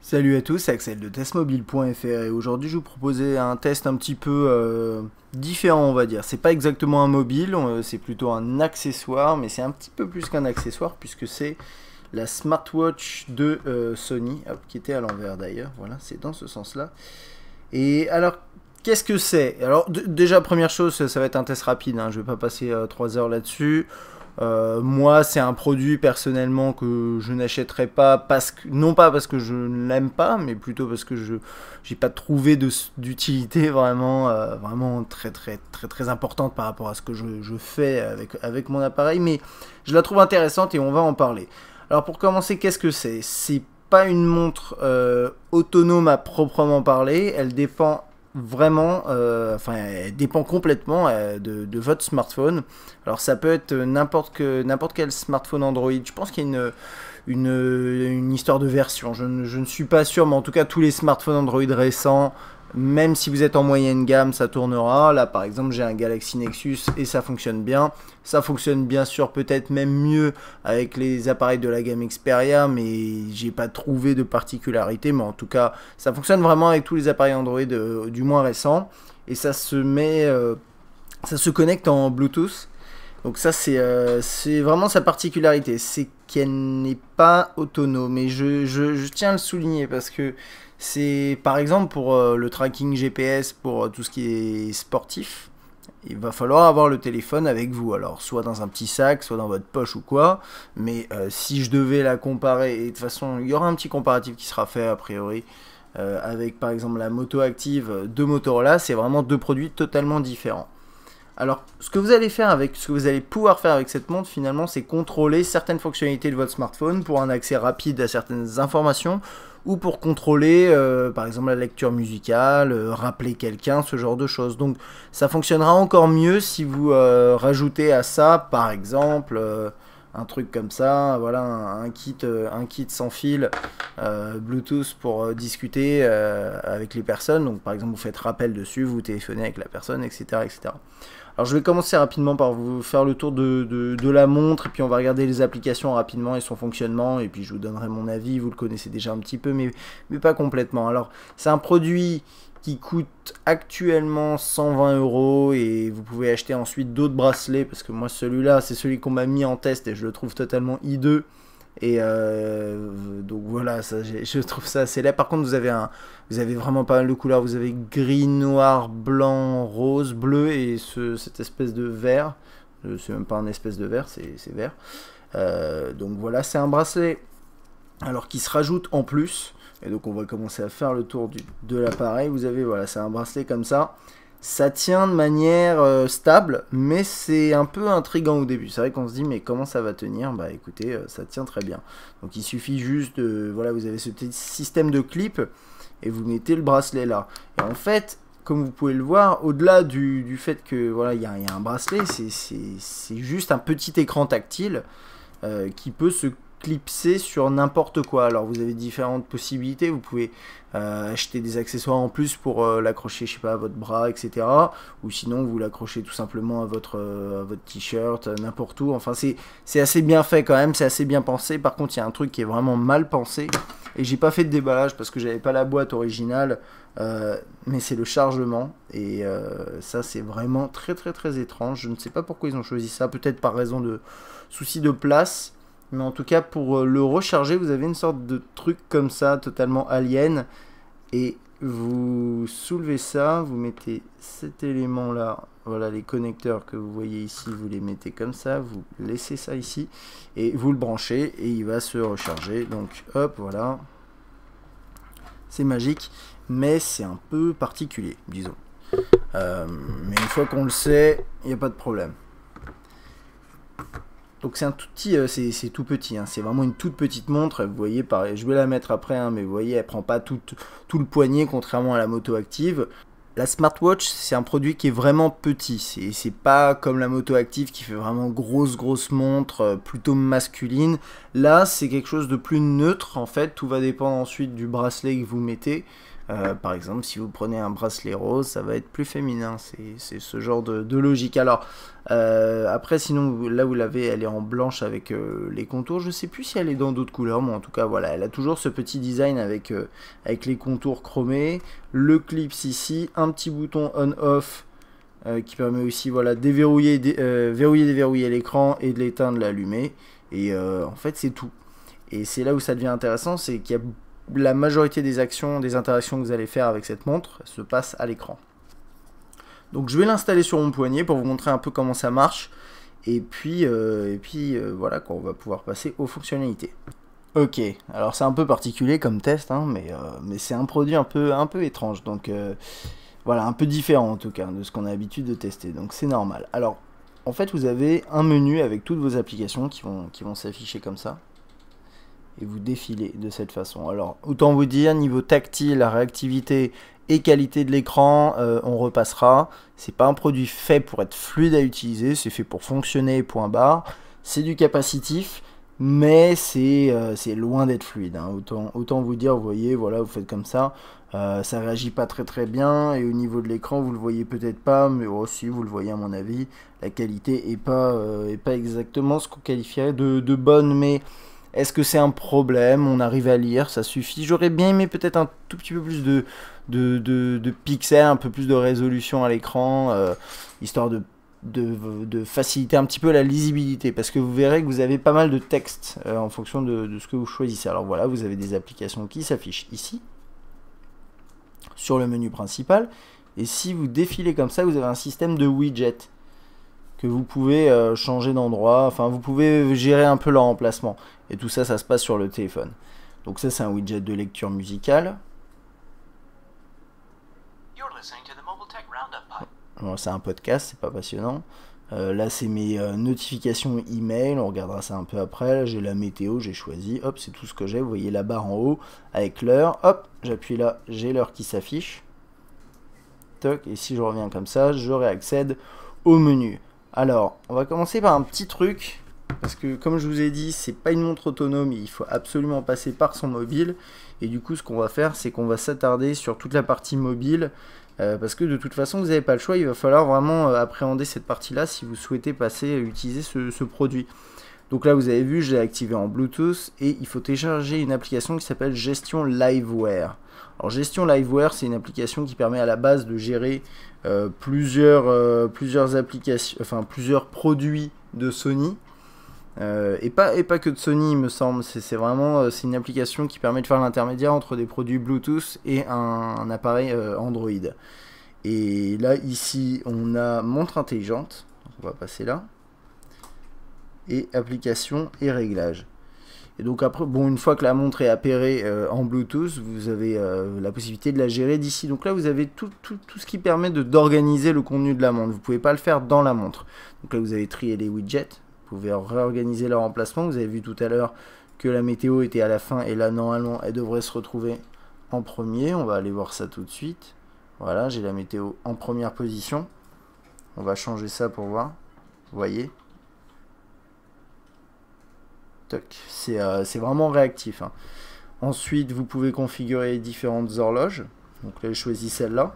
Salut à tous, c'est Axel de testmobile.fr et aujourd'hui je vous proposais un test un petit peu différent, on va dire. C'est pas exactement un mobile, c'est plutôt un accessoire, mais c'est un petit peu plus qu'un accessoire puisque c'est la smartwatch de Sony, hop, qui était à l'envers d'ailleurs, voilà, c'est dans ce sens-là. Et alors, qu'est-ce que c'est? Alors déjà première chose, ça va être un test rapide, hein, je vais pas passer 3 heures là-dessus. Moi, c'est un produit personnellement que je n'achèterai pas parce que, non pas parce que je ne l'aime pas, mais plutôt parce que je n'ai pas trouvé d'utilité vraiment, vraiment très importante par rapport à ce que je fais avec mon appareil, mais je la trouve intéressante et on va en parler. Alors pour commencer, qu'est-ce que c'est? C'est pas une montre autonome à proprement parler, elle dépend vraiment, enfin, elle dépend complètement de votre smartphone. Alors ça peut être n'importe quel smartphone Android. Je pense qu'il y a une histoire de version. Je ne suis pas sûr, mais en tout cas tous les smartphones Android récents, même si vous êtes en moyenne gamme, ça tournera. Là par exemple j'ai un Galaxy Nexus et ça fonctionne bien. Ça fonctionne bien sûr peut-être même mieux avec les appareils de la gamme Xperia, mais j'ai pas trouvé de particularité. Mais en tout cas ça fonctionne vraiment avec tous les appareils Android du moins récents. Et ça ça se connecte en Bluetooth. Donc ça c'est vraiment sa particularité, c'est qu'elle n'est pas autonome. Et je tiens à le souligner parce que c'est par exemple pour le tracking GPS, pour tout ce qui est sportif, il va falloir avoir le téléphone avec vous. Alors soit dans un petit sac, soit dans votre poche ou quoi. Mais si je devais la comparer, et de toute façon il y aura un petit comparatif qui sera fait a priori, avec par exemple la Moto Active de Motorola, c'est vraiment deux produits totalement différents. Alors, ce que vous allez pouvoir faire avec cette montre, finalement, c'est contrôler certaines fonctionnalités de votre smartphone pour un accès rapide à certaines informations ou pour contrôler, par exemple, la lecture musicale, rappeler quelqu'un, ce genre de choses. Donc, ça fonctionnera encore mieux si vous rajoutez à ça, par exemple, un truc comme ça, voilà, un kit sans fil Bluetooth pour discuter avec les personnes. Donc, par exemple, vous faites rappel dessus, vous téléphonez avec la personne, etc., etc. Alors je vais commencer rapidement par vous faire le tour de la montre, et puis on va regarder les applications rapidement et son fonctionnement, et puis je vous donnerai mon avis, vous le connaissez déjà un petit peu, mais pas complètement. Alors c'est un produit qui coûte actuellement 120 €, et vous pouvez acheter ensuite d'autres bracelets, parce que moi celui-là c'est celui qu'on m'a mis en test, et je le trouve totalement hideux. Et donc voilà, je trouve ça assez laid. Par contre, vous avez vraiment pas mal de couleurs. Vous avez gris, noir, blanc, rose, bleu et cette espèce de vert. C'est même pas un espèce de vert, c'est vert. Donc voilà, c'est un bracelet. Alors qui se rajoute en plus. Et donc on va commencer à faire le tour de l'appareil. Vous avez, voilà, c'est un bracelet comme ça. Ça tient de manière stable, mais c'est un peu intriguant au début. C'est vrai qu'on se dit, mais comment ça va tenir? Bah écoutez, ça tient très bien. Donc il suffit juste de, voilà, vous avez ce petit système de clip, et vous mettez le bracelet là. Et en fait, comme vous pouvez le voir, au-delà du fait que, voilà, il y a un bracelet, c'est juste un petit écran tactile qui peut se clipser sur n'importe quoi. Alors vous avez différentes possibilités, vous pouvez acheter des accessoires en plus pour l'accrocher, je sais pas, à votre bras, etc. Ou sinon vous l'accrochez tout simplement à votre t-shirt, n'importe où. Enfin c'est assez bien fait quand même, c'est assez bien pensé. Par contre il y a un truc qui est vraiment mal pensé, et j'ai pas fait de déballage parce que j'avais pas la boîte originale, mais c'est le chargement, et ça c'est vraiment très étrange. Je ne sais pas pourquoi ils ont choisi ça, peut-être par raison de souci de place. Mais en tout cas, pour le recharger, vous avez une sorte de truc comme ça, totalement alien. Et vous soulevez ça, vous mettez cet élément-là, voilà, les connecteurs que vous voyez ici, vous les mettez comme ça, vous laissez ça ici, et vous le branchez, et il va se recharger. Donc, hop, voilà. C'est magique, mais c'est un peu particulier, disons. Mais une fois qu'on le sait, il n'y a pas de problème. Donc c'est un tout petit, c'est tout petit, hein. C'est vraiment une toute petite montre. Vous voyez, pareil, je vais la mettre après, hein, mais vous voyez, elle prend pas tout le poignet, contrairement à la Moto Active. La smartwatch, c'est un produit qui est vraiment petit. C'est pas comme la Moto Active qui fait vraiment grosse montre, plutôt masculine. Là, c'est quelque chose de plus neutre en fait. Tout va dépendre ensuite du bracelet que vous mettez. Par exemple, si vous prenez un bracelet rose, ça va être plus féminin. C'est ce genre de logique. Alors, après, sinon, là vous l'avez, elle est en blanche avec les contours. Je sais plus si elle est dans d'autres couleurs, mais en tout cas, voilà, elle a toujours ce petit design avec les contours chromés. Le clips ici, un petit bouton on-off qui permet aussi, voilà, déverrouiller, verrouiller, déverrouiller l'écran et de l'éteindre, l'allumer. Et en fait, c'est tout. Et c'est là où ça devient intéressant, c'est qu'il y a la majorité des actions, des interactions que vous allez faire avec cette montre se passe à l'écran. Donc je vais l'installer sur mon poignet pour vous montrer un peu comment ça marche. Et puis voilà, on va pouvoir passer aux fonctionnalités. Ok, alors c'est un peu particulier comme test, hein, mais c'est un produit un peu étrange. Donc voilà, un peu différent en tout cas de ce qu'on a l'habitude de tester. Donc c'est normal. Alors en fait vous avez un menu avec toutes vos applications qui vont s'afficher comme ça. Et vous défilez de cette façon. Alors, autant vous dire, niveau tactile, la réactivité et qualité de l'écran, on repassera. C'est pas un produit fait pour être fluide à utiliser, c'est fait pour fonctionner, point barre. C'est du capacitif, mais c'est loin d'être fluide. Hein. Autant vous dire, vous voyez, voilà, vous faites comme ça. Ça réagit pas très bien, et au niveau de l'écran, vous le voyez peut-être pas, mais aussi, vous le voyez à mon avis, la qualité est pas exactement ce qu'on qualifierait de bonne, mais... Est-ce que c'est un problème? On arrive à lire, ça suffit. J'aurais bien aimé peut-être un tout petit peu plus de pixels, un peu plus de résolution à l'écran, histoire de faciliter un petit peu la lisibilité. Parce que vous verrez que vous avez pas mal de texte en fonction de ce que vous choisissez. Alors voilà, vous avez des applications qui s'affichent ici, sur le menu principal. Et si vous défilez comme ça, vous avez un système de widgets que vous pouvez changer d'endroit, enfin vous pouvez gérer un peu leur emplacement. Et tout ça, ça se passe sur le téléphone. Donc ça, c'est un widget de lecture musicale. Bon, c'est un podcast, c'est pas passionnant. Là, c'est mes notifications email, on regardera ça un peu après. Là, j'ai la météo, j'ai choisi, hop, c'est tout ce que j'ai. Vous voyez la barre en haut avec l'heure, hop, j'appuie là, j'ai l'heure qui s'affiche. Toc, et si je reviens comme ça, je réaccède au menu. Alors, on va commencer par un petit truc, parce que comme je vous ai dit, c'est pas une montre autonome, il faut absolument passer par son mobile. Et du coup, ce qu'on va faire, c'est qu'on va s'attarder sur toute la partie mobile, parce que de toute façon, vous n'avez pas le choix, il va falloir vraiment appréhender cette partie-là si vous souhaitez passer à utiliser ce produit. Donc là, vous avez vu, je l'ai activé en Bluetooth, et il faut télécharger une application qui s'appelle Gestion Liveware. Alors Gestion Liveware, c'est une application qui permet à la base de gérer plusieurs applications, enfin plusieurs produits de Sony, et pas que de Sony, il me semble. C'est vraiment c'est une application qui permet de faire l'intermédiaire entre des produits Bluetooth et un appareil Android. Et là ici on a montre intelligente, on va passer là, et application et réglages. Et donc après, bon, une fois que la montre est appairée en Bluetooth, vous avez la possibilité de la gérer d'ici. Donc là, vous avez tout ce qui permet d'organiser le contenu de la montre. Vous ne pouvez pas le faire dans la montre. Donc là, vous avez trié les widgets. Vous pouvez réorganiser leur emplacement. Vous avez vu tout à l'heure que la météo était à la fin. Et là, normalement, elle devrait se retrouver en premier. On va aller voir ça tout de suite. Voilà, j'ai la météo en première position. On va changer ça pour voir. Vous voyez ? C'est vraiment réactif. Hein. Ensuite, vous pouvez configurer différentes horloges. Donc là, je choisis celle-là.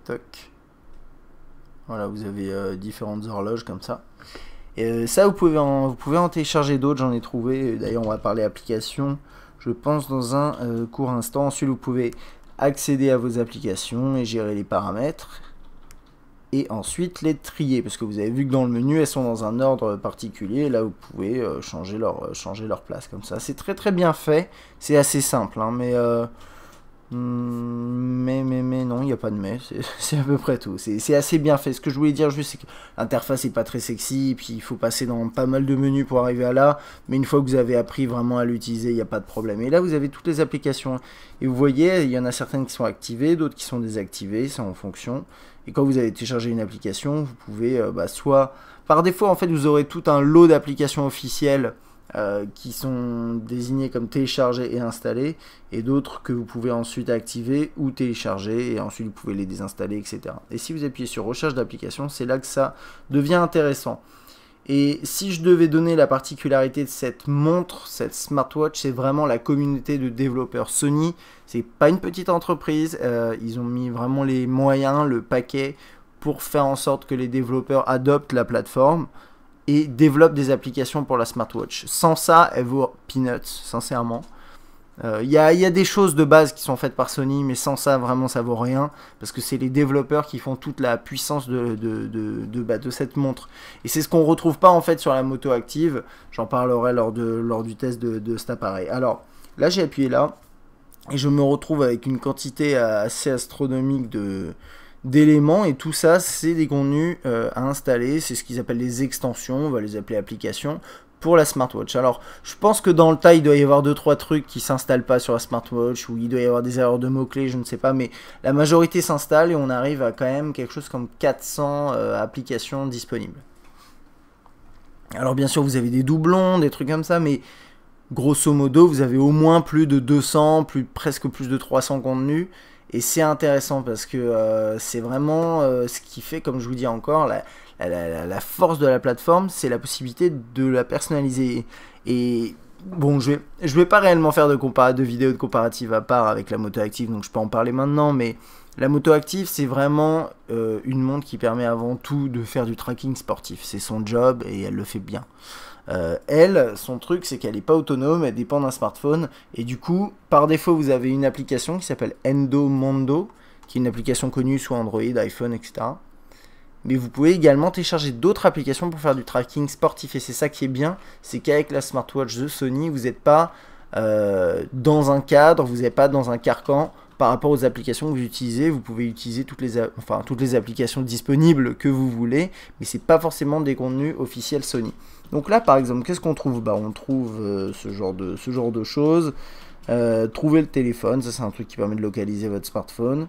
Toc. Voilà, vous avez différentes horloges comme ça. Et ça, vous pouvez en télécharger d'autres, j'en ai trouvé. D'ailleurs, on va parler applications, je pense, dans un court instant. Ensuite, vous pouvez accéder à vos applications et gérer les paramètres. Et ensuite les trier, parce que vous avez vu que dans le menu elles sont dans un ordre particulier. Là vous pouvez changer leur place comme ça. C'est très bien fait, c'est assez simple, hein, mais non, il n'y a pas de mais, c'est à peu près tout. C'est assez bien fait. Ce que je voulais dire juste, c'est que l'interface est pas très sexy, puis il faut passer dans pas mal de menus pour arriver à là, mais une fois que vous avez appris vraiment à l'utiliser, il n'y a pas de problème. Et là vous avez toutes les applications, et vous voyez, il y en a certaines qui sont activées, d'autres qui sont désactivées, c'est en fonction. Et quand vous avez téléchargé une application, vous pouvez soit... Par défaut, en fait, vous aurez tout un lot d'applications officielles qui sont désignées comme téléchargées et installées, et d'autres que vous pouvez ensuite activer ou télécharger, et ensuite vous pouvez les désinstaller, etc. Et si vous appuyez sur recherche d'applications, c'est là que ça devient intéressant. Et si je devais donner la particularité de cette montre, cette smartwatch, c'est vraiment la communauté de développeurs. Sony, c'est pas une petite entreprise, ils ont mis vraiment les moyens, le paquet pour faire en sorte que les développeurs adoptent la plateforme et développent des applications pour la smartwatch. Sans ça, elle vaut peanuts, sincèrement. Il y a des choses de base qui sont faites par Sony, mais sans ça, vraiment, ça vaut rien, parce que c'est les développeurs qui font toute la puissance de cette montre. Et c'est ce qu'on retrouve pas, en fait, sur la moto active. J'en parlerai lors du test de cet appareil. Alors, là, j'ai appuyé là, et je me retrouve avec une quantité assez astronomique d'éléments, et tout ça, c'est des contenus à installer. C'est ce qu'ils appellent les extensions, on va les appeler applications, pour la smartwatch. Alors, je pense que dans le tas, il doit y avoir 2-3 trucs qui s'installent pas sur la smartwatch, ou il doit y avoir des erreurs de mots-clés, je ne sais pas, mais la majorité s'installe et on arrive à quand même quelque chose comme 400 applications disponibles. Alors bien sûr, vous avez des doublons, des trucs comme ça, mais grosso modo, vous avez au moins plus de 200, presque plus de 300 contenus, et c'est intéressant parce que c'est vraiment ce qui fait, comme je vous dis encore, la force de la plateforme, c'est la possibilité de la personnaliser. Et bon, je vais pas réellement faire de vidéos de comparative à part avec la moto active, donc je peux en parler maintenant, mais la moto active, c'est vraiment une montre qui permet avant tout de faire du tracking sportif. C'est son job et elle le fait bien. Son truc, c'est qu'elle n'est pas autonome, elle dépend d'un smartphone, et du coup, par défaut, vous avez une application qui s'appelle Endomondo, qui est une application connue sous Android, iPhone, etc. Mais vous pouvez également télécharger d'autres applications pour faire du tracking sportif, et c'est ça qui est bien, c'est qu'avec la smartwatch de Sony, vous n'êtes pas dans un cadre, vous n'êtes pas dans un carcan par rapport aux applications que vous utilisez. Vous pouvez utiliser toutes les applications disponibles que vous voulez, mais c'est pas forcément des contenus officiels Sony. Donc là, par exemple, qu'est-ce qu'on trouve? On trouve ce genre de choses. Trouver le téléphone, ça c'est un truc qui permet de localiser votre smartphone.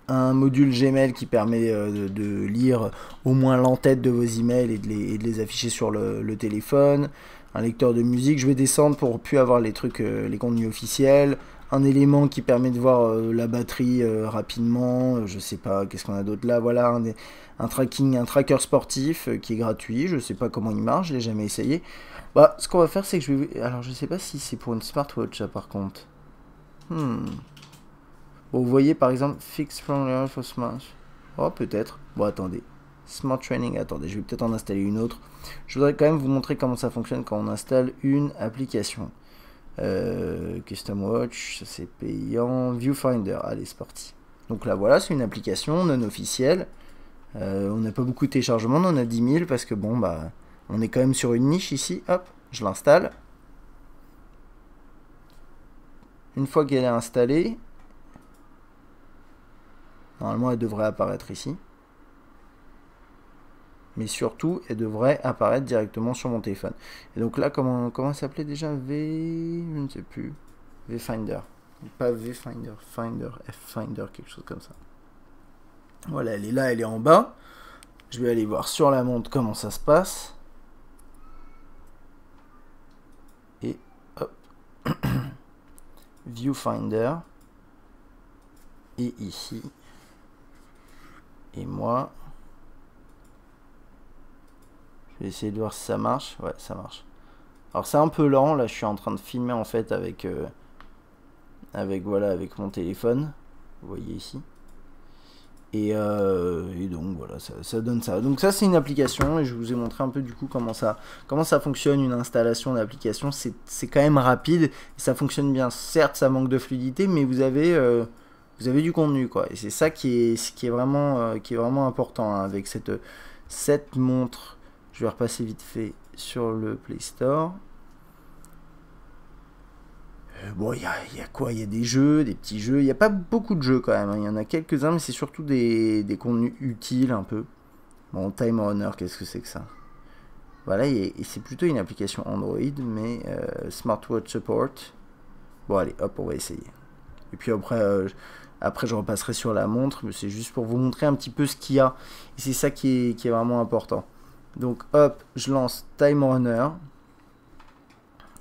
Un module Gmail qui permet de lire au moins l'entête de vos emails et de les afficher sur le téléphone. Un lecteur de musique, je vais descendre pour plus avoir les contenus officiels. Un élément qui permet de voir la batterie rapidement, je sais pas, qu'est-ce qu'on a d'autre là, voilà, un tracker sportif qui est gratuit, je sais pas comment il marche, je l'ai jamais essayé. Ce qu'on va faire, c'est que alors je sais pas si c'est pour une smartwatch ça par contre. Bon, vous voyez par exemple, Fix from for Smart. Oh, peut-être. Bon, attendez. Smart Training, attendez, je vais peut-être en installer une autre. Je voudrais quand même vous montrer comment ça fonctionne quand on installe une application. Custom Watch, ça c'est payant. Viewfinder, allez, c'est parti. Donc là, voilà, c'est une application non officielle. On n'a pas beaucoup de téléchargements, on en a 10 000 parce que bon, on est quand même sur une niche ici. Hop, je l'installe. Une fois qu'elle est installée, normalement, elle devrait apparaître ici. Mais surtout, elle devrait apparaître directement sur mon téléphone. Et donc là, comment ça s'appelait déjà? Je ne sais plus. Vfinder. Pas Vfinder, Finder, F-Finder, quelque chose comme ça. Voilà, elle est là, elle est en bas. Je vais aller voir sur la montre comment ça se passe. Et hop. Viewfinder. Et ici. Et moi... Je vais essayer de voir si ça marche. Ouais, ça marche. Alors c'est un peu lent, là je suis en train de filmer en fait avec mon téléphone. Vous voyez ici. Et donc voilà, ça donne ça. Donc ça c'est une application et je vous ai montré un peu du coup comment ça fonctionne une installation d'application. C'est quand même rapide et ça fonctionne bien. Certes ça manque de fluidité, mais vous avez du contenu quoi. Et c'est ça qui est vraiment important hein, avec cette montre. Je vais repasser vite fait sur le Play Store. Bon, il y a quoi? Il y a des jeux, des petits jeux. Il n'y a pas beaucoup de jeux quand même. Il y en a quelques-uns, mais c'est surtout des contenus utiles un peu. Bon, Time Runner, qu'est-ce que c'est que ça? Voilà, et c'est plutôt une application Android, mais Smartwatch Support. Bon, allez, hop, on va essayer. Et puis après je repasserai sur la montre, mais c'est juste pour vous montrer un petit peu ce qu'il y a. Et c'est ça qui est vraiment important. Donc hop, je lance Time Runner.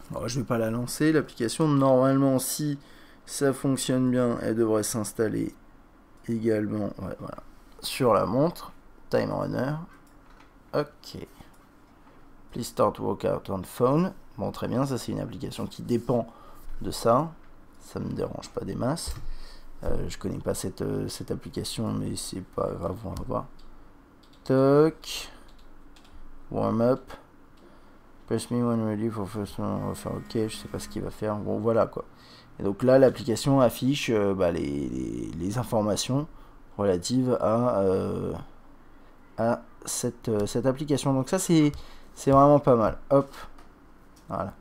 Alors, je ne vais pas la lancer, l'application. Normalement, si ça fonctionne bien, elle devrait s'installer également ouais, voilà, sur la montre. Time Runner. Ok. Please start workout on phone. Bon, très bien, ça c'est une application qui dépend de ça. Ça me dérange pas des masses. Je connais pas cette application, mais c'est pas grave, on va voir. Toc. Warm up. Press me when ready for first one. On va faire OK, je sais pas ce qu'il va faire. Bon, voilà quoi. Et donc là, l'application affiche les informations relatives à cette application. Donc ça, c'est vraiment pas mal. Hop. Voilà.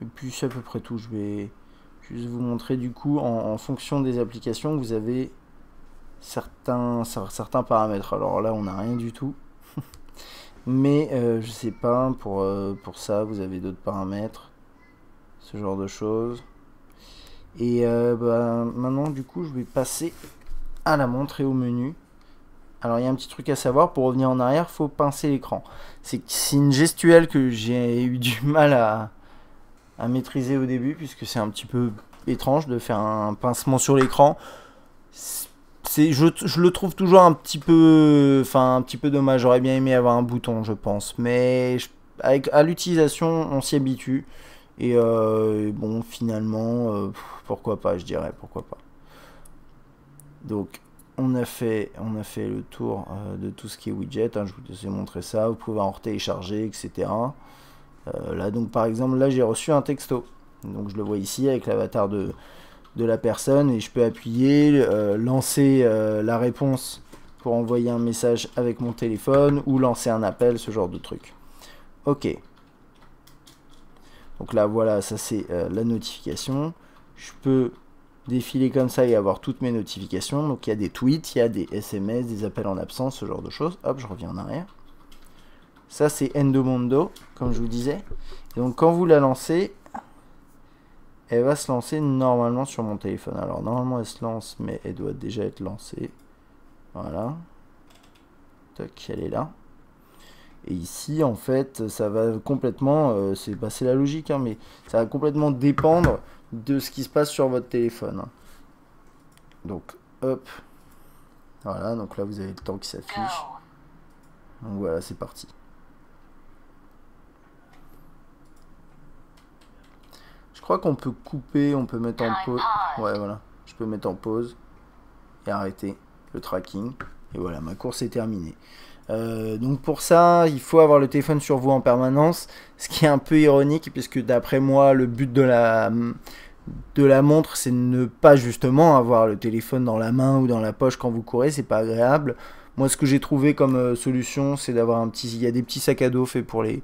Et puis c'est à peu près tout. Je vais juste vous montrer du coup en fonction des applications, vous avez certains paramètres. Alors là, on n'a rien du tout. Mais je sais pas, pour ça, vous avez d'autres paramètres. Ce genre de choses. Et maintenant, du coup, je vais passer à la montre et au menu. Alors, il y a un petit truc à savoir. Pour revenir en arrière, il faut pincer l'écran. C'est une gestuelle que j'ai eu du mal à maîtriser au début, puisque c'est un petit peu étrange de faire un pincement sur l'écran. Je le trouve toujours un petit peu dommage. J'aurais bien aimé avoir un bouton, je pense. Mais à l'utilisation, on s'y habitue. Et bon, finalement, pourquoi pas, je dirais, pourquoi pas. Donc, on a fait le tour de tout ce qui est widget. Hein, je vous ai montré ça. Vous pouvez en télécharger, etc. Là, donc, par exemple, là, j'ai reçu un texto. Donc, je le vois ici avec l'avatar de la personne. Et je peux appuyer, lancer la réponse pour envoyer un message avec mon téléphone ou lancer un appel, ce genre de truc. Ok. Donc là, voilà, ça c'est la notification. Je peux défiler comme ça et avoir toutes mes notifications. Donc il y a des tweets, il y a des SMS, des appels en absence, ce genre de choses. Hop, je reviens en arrière. Ça c'est Endomondo, comme je vous disais. Et donc quand vous la lancez, elle va se lancer normalement sur mon téléphone. Alors normalement elle se lance, mais elle doit déjà être lancée. Voilà. Tac, elle est là. Et ici, en fait, ça va complètement, c'est la logique, hein, mais ça va complètement dépendre de ce qui se passe sur votre téléphone. Donc, hop. Voilà, donc là, vous avez le temps qui s'affiche. Donc voilà, c'est parti. Je crois qu'on peut couper, on peut mettre en pause. Ouais, voilà. Je peux mettre en pause et arrêter le tracking. Et voilà, ma course est terminée. Donc pour ça, il faut avoir le téléphone sur vous en permanence, ce qui est un peu ironique puisque d'après moi, le but de la montre, c'est de ne pas justement avoir le téléphone dans la main ou dans la poche quand vous courez, c'est pas agréable. Moi, ce que j'ai trouvé comme solution, c'est d'avoir il y a des petits sacs à dos faits pour les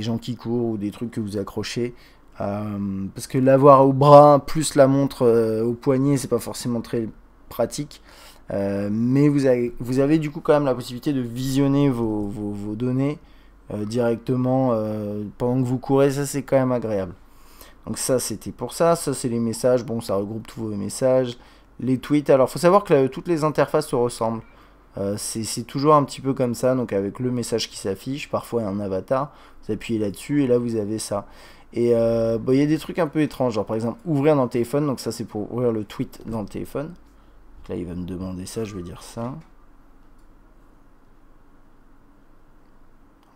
gens qui courent ou des trucs que vous accrochez. Parce que l'avoir au bras plus la montre au poignet, c'est pas forcément très pratique. Mais vous avez du coup quand même la possibilité de visionner vos données directement pendant que vous courez. Ça c'est quand même agréable. Donc ça c'était pour ça. Ça c'est les messages. Bon, ça regroupe tous vos messages. Les tweets. Alors il faut savoir que toutes les interfaces se ressemblent. C'est toujours un petit peu comme ça. Donc avec le message qui s'affiche. Parfois il y a un avatar. Vous appuyez là-dessus et là vous avez ça. Et bon, il y a des trucs un peu étranges. Genre par exemple ouvrir dans le téléphone. Donc ça c'est pour ouvrir le tweet dans le téléphone. Là, il va me demander ça, je vais dire ça.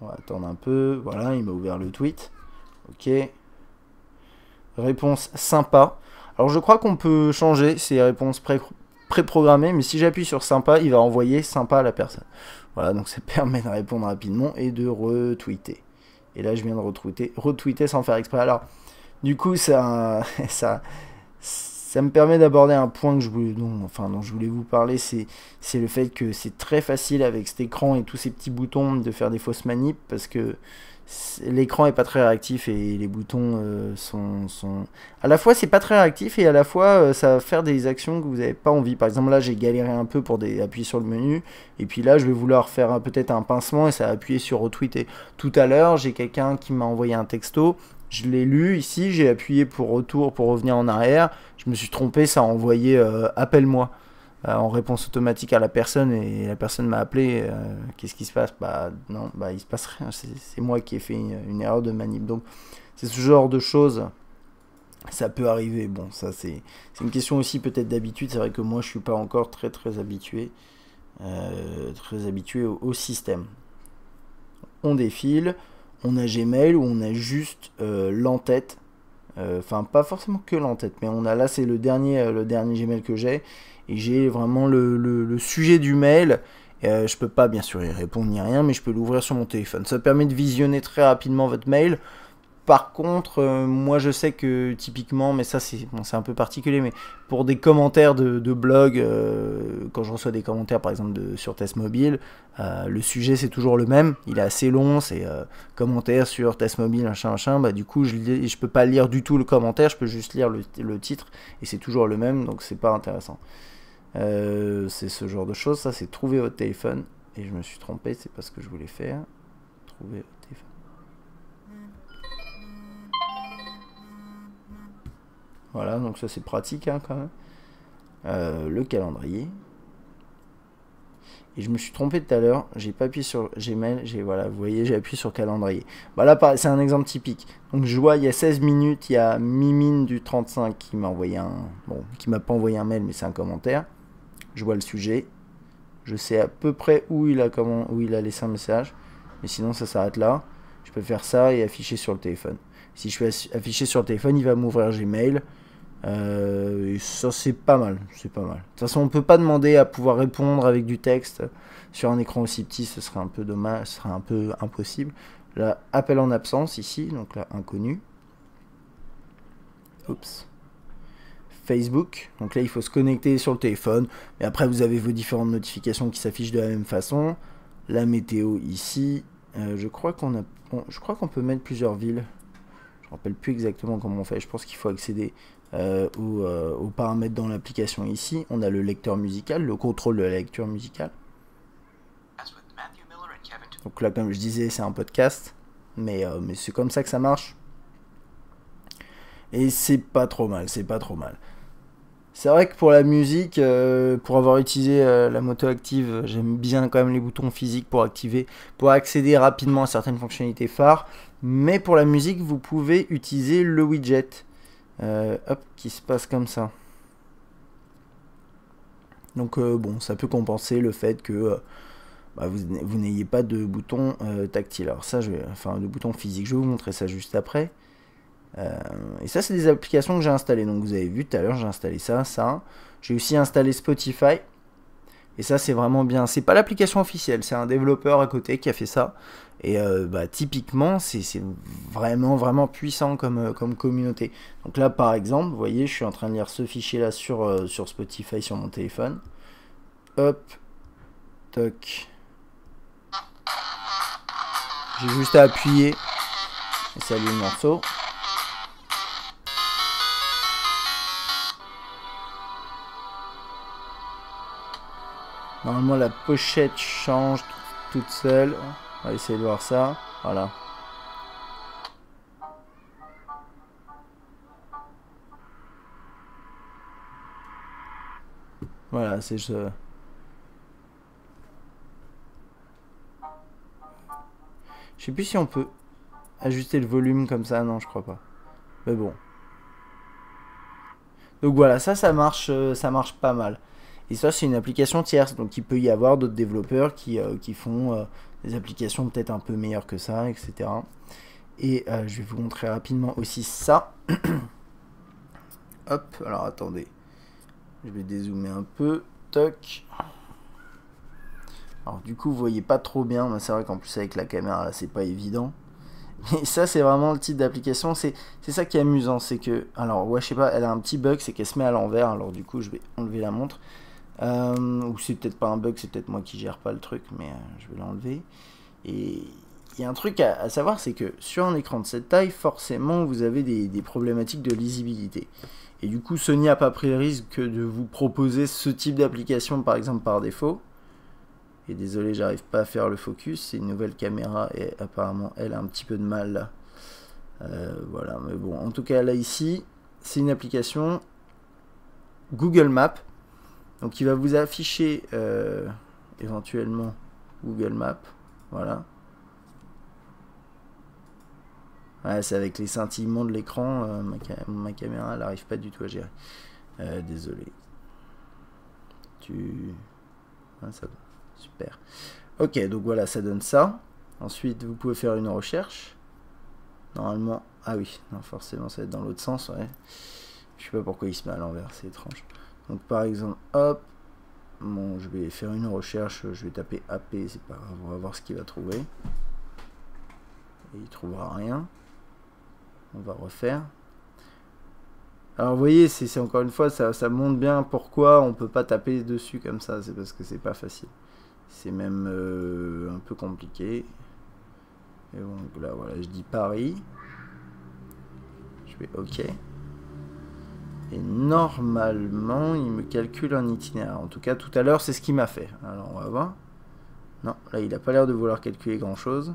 On va attendre un peu. Voilà, il m'a ouvert le tweet. Ok. Réponse sympa. Alors, je crois qu'on peut changer ces réponses préprogrammées, mais si j'appuie sur sympa, il va envoyer sympa à la personne. Voilà, donc ça permet de répondre rapidement et de retweeter. Et là, je viens de retweeter sans faire exprès. Alors, du coup, ça me permet d'aborder un point que dont je voulais vous parler, c'est le fait que c'est très facile avec cet écran et tous ces petits boutons de faire des fausses manips parce que l'écran est pas très réactif et les boutons sont... À la fois c'est pas très réactif et à la fois ça va faire des actions que vous n'avez pas envie. Par exemple là j'ai galéré un peu pour appuyer sur le menu et puis là je vais vouloir faire peut-être un pincement et ça va appuyer sur retweeter. Tout à l'heure j'ai quelqu'un qui m'a envoyé un texto. Je l'ai lu ici, j'ai appuyé pour retour pour revenir en arrière. Je me suis trompé, ça a envoyé appelle-moi en réponse automatique à la personne et la personne m'a appelé. Qu'est-ce qui se passe? Bah non, il se passe rien. C'est moi qui ai fait une erreur de manip. Donc c'est ce genre de choses. Ça peut arriver. Bon, ça c'est une question aussi peut-être d'habitude. C'est vrai que moi je suis pas encore très habitué. très habitué au système. On défile, on a Gmail où on a juste l'en-tête. Enfin, pas forcément que l'en-tête, mais on a là, c'est le dernier Gmail que j'ai. Et j'ai vraiment le sujet du mail. Je peux pas bien sûr y répondre ni rien, mais je peux l'ouvrir sur mon téléphone. Ça permet de visionner très rapidement votre mail. Par contre, moi je sais que typiquement, mais ça c'est bon, un peu particulier, mais pour des commentaires de blog, quand je reçois des commentaires par exemple sur Test Mobile, le sujet c'est toujours le même, il est assez long, c'est commentaire sur Test Mobile, machin, bah du coup je peux pas lire du tout le commentaire, je peux juste lire le titre, et c'est toujours le même, donc c'est pas intéressant. C'est ce genre de choses, ça c'est trouver votre téléphone, et je me suis trompé, c'est pas ce que je voulais faire, trouver votre téléphone. Voilà, donc ça c'est pratique hein, quand même. Le calendrier. Et je me suis trompé tout à l'heure, j'ai pas appuyé sur Gmail, voilà, vous voyez, j'ai appuyé sur calendrier. Bah là, c'est un exemple typique. Donc je vois, il y a 16 minutes, il y a Mimine du 35 qui m'a envoyé qui m'a pas envoyé un mail, mais c'est un commentaire. Je vois le sujet. Je sais à peu près où il a laissé un message. Mais sinon, ça s'arrête là. Je peux faire ça et afficher sur le téléphone. Si je fais afficher sur le téléphone, il va m'ouvrir Gmail. Et ça c'est pas mal, c'est pas mal. De toute façon on peut pas demander à pouvoir répondre avec du texte sur un écran aussi petit, ce serait un peu dommage, ce serait un peu impossible. Là, appel en absence ici, donc là inconnu. Oups. Facebook, donc là il faut se connecter sur le téléphone, et après vous avez vos différentes notifications qui s'affichent de la même façon. La météo ici, je crois qu'on peut mettre plusieurs villes. Je me rappelle plus exactement comment on fait, je pense qu'il faut accéder aux paramètres dans l'application ici. On a le lecteur musical, le contrôle de la lecture musicale. Donc là, comme je disais, c'est un podcast, mais c'est comme ça que ça marche. Et c'est pas trop mal, c'est pas trop mal. C'est vrai que pour la musique, pour avoir utilisé la moto active, j'aime bien quand même les boutons physiques pour accéder rapidement à certaines fonctionnalités phares. Mais pour la musique, vous pouvez utiliser le widget. Hop, qui se passe comme ça. Donc bon, ça peut compenser le fait que vous n'ayez pas de bouton tactile. Alors ça, de bouton physique. Je vais vous montrer ça juste après. Et ça, c'est des applications que j'ai installées. Donc vous avez vu tout à l'heure, j'ai installé ça. J'ai aussi installé Spotify. Et ça, c'est vraiment bien. C'est pas l'application officielle, c'est un développeur à côté qui a fait ça. Et typiquement, c'est vraiment, vraiment puissant comme communauté. Donc là, par exemple, vous voyez, je suis en train de lire ce fichier-là sur Spotify sur mon téléphone. Hop. Toc. J'ai juste à appuyer. Et ça allume le morceau. Normalement, la pochette change toute seule. On va essayer de voir ça. Voilà. Voilà, c'est ce. Je sais plus si on peut ajuster le volume comme ça. Non, je crois pas. Mais bon. Donc voilà, ça marche pas mal. Et ça, c'est une application tierce. Donc il peut y avoir d'autres développeurs qui font des applications peut-être un peu meilleures que ça, etc. Et je vais vous montrer rapidement aussi ça. Hop, alors attendez. Je vais dézoomer un peu. Toc. Alors du coup, vous voyez pas trop bien. C'est vrai qu'en plus avec la caméra, là, c'est pas évident. Et ça, c'est vraiment le type d'application. C'est ça qui est amusant. C'est que, alors, ouais, je sais pas, elle a un petit bug, c'est qu'elle se met à l'envers. Alors du coup, je vais enlever la montre. Ou c'est peut-être pas un bug, c'est peut-être moi qui gère pas le truc, mais je vais l'enlever. Et il y a un truc à savoir, c'est que sur un écran de cette taille, forcément, vous avez des problématiques de lisibilité. Et du coup, Sony n'a pas pris le risque de vous proposer ce type d'application, par exemple, par défaut. Et désolé, j'arrive pas à faire le focus, c'est une nouvelle caméra et apparemment elle a un petit peu de mal là. Voilà, mais bon, en tout cas là ici, c'est une application Google Maps. Donc il va vous afficher éventuellement Google Maps. Voilà. Ouais, c'est avec les scintillements de l'écran, ma caméra elle n'arrive pas du tout à gérer. Désolé. Ouais, ça va. Super. Ok, donc voilà, ça donne ça. Ensuite, vous pouvez faire une recherche. Normalement, ah oui, non, forcément, ça va être dans l'autre sens, ouais. Je sais pas pourquoi il se met à l'envers, c'est étrange. Donc par exemple, hop, bon, je vais faire une recherche, je vais taper AP, c'est pas grave, on va voir ce qu'il va trouver. Et il trouvera rien. On va refaire. Alors vous voyez, c'est encore une fois, ça montre bien pourquoi on peut pas taper dessus comme ça, c'est parce que c'est pas facile. C'est même un peu compliqué. Et donc là, voilà, je dis Paris. Je fais OK. Et normalement, il me calcule un itinéraire. En tout cas, tout à l'heure, c'est ce qu'il m'a fait. Alors, on va voir. Non, là, il n'a pas l'air de vouloir calculer grand-chose.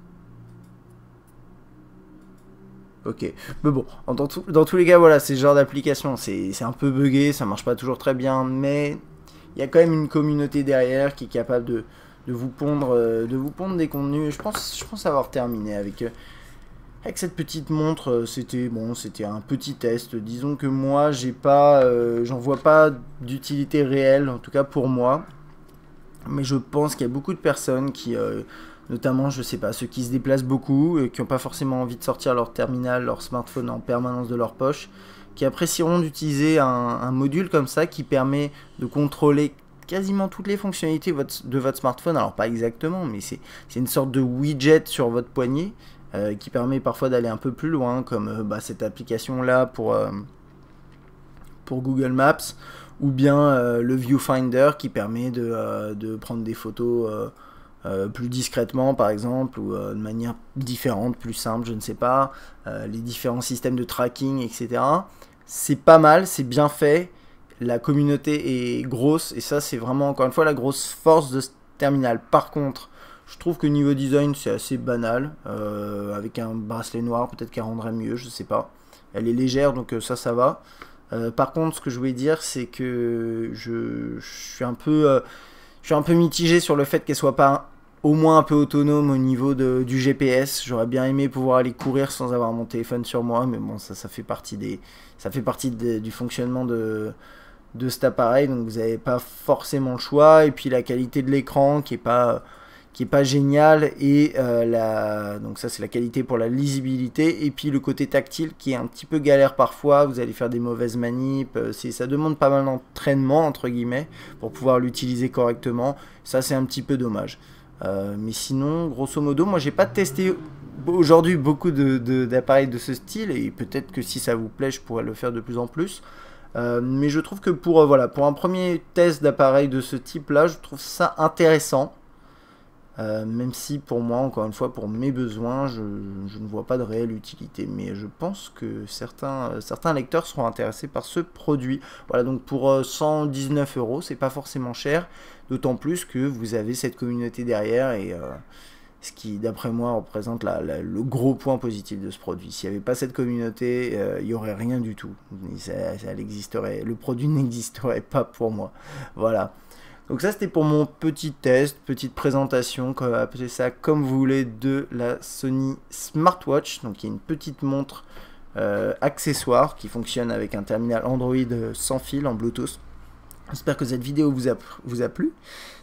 Ok. Mais bon, dans tous les cas, voilà, c'est ce genre d'application. C'est un peu buggé, ça marche pas toujours très bien, mais il y a quand même une communauté derrière qui est capable de vous pondre des contenus. Je pense avoir terminé avec cette petite montre. C'était un petit test. Disons que moi, j'en vois pas d'utilité réelle, en tout cas pour moi. Mais je pense qu'il y a beaucoup de personnes qui, notamment, je sais pas, ceux qui se déplacent beaucoup, qui n'ont pas forcément envie de sortir leur terminal, leur smartphone en permanence de leur poche, qui apprécieront d'utiliser un module comme ça qui permet de contrôler quasiment toutes les fonctionnalités de votre smartphone. Alors pas exactement, mais c'est une sorte de widget sur votre poignet qui permet parfois d'aller un peu plus loin, comme cette application-là pour Google Maps, ou bien le Viewfinder qui permet de prendre des photos plus discrètement par exemple, ou de manière différente, plus simple, je ne sais pas, les différents systèmes de tracking, etc. C'est pas mal, c'est bien fait, la communauté est grosse, et ça c'est vraiment encore une fois la grosse force de ce terminal. Par contre, je trouve que niveau design c'est assez banal, avec un bracelet noir peut-être qu'elle rendrait mieux, je sais pas. Elle est légère donc ça va. Par contre, ce que je voulais dire, c'est que je suis un peu mitigé sur le fait qu'elle soit pas au moins un peu autonome au niveau du GPS. J'aurais bien aimé pouvoir aller courir sans avoir mon téléphone sur moi, mais bon, ça fait partie du fonctionnement de cet appareil, donc vous n'avez pas forcément le choix. Et puis la qualité de l'écran qui est pas génial, et donc ça c'est la qualité pour la lisibilité, et puis le côté tactile qui est un petit peu galère parfois, vous allez faire des mauvaises manips, ça demande pas mal d'entraînement entre guillemets pour pouvoir l'utiliser correctement, ça c'est un petit peu dommage. Mais sinon, grosso modo, moi j'ai pas testé aujourd'hui beaucoup d'appareils de ce style, et peut-être que si ça vous plaît je pourrais le faire de plus en plus. Mais je trouve que pour un premier test d'appareil de ce type là, je trouve ça intéressant. Même si pour moi, encore une fois, pour mes besoins, je ne vois pas de réelle utilité. Mais je pense que certains lecteurs seront intéressés par ce produit. Voilà, donc pour 119 €, c'est pas forcément cher. D'autant plus que vous avez cette communauté derrière, et ce qui, d'après moi, représente le gros point positif de ce produit. S'il n'y avait pas cette communauté, il n'y aurait rien du tout. Le produit n'existerait pas pour moi. Voilà. Donc ça c'était pour mon petit test, petite présentation, appelez ça comme vous voulez, de la Sony Smartwatch. Donc il y a une petite montre accessoire qui fonctionne avec un terminal Android sans fil en Bluetooth. J'espère que cette vidéo vous a plu.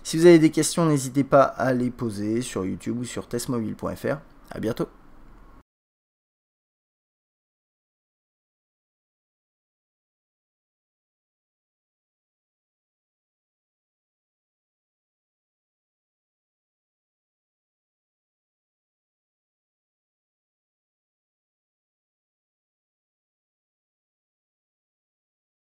Si vous avez des questions, n'hésitez pas à les poser sur YouTube ou sur testmobile.fr. A bientôt.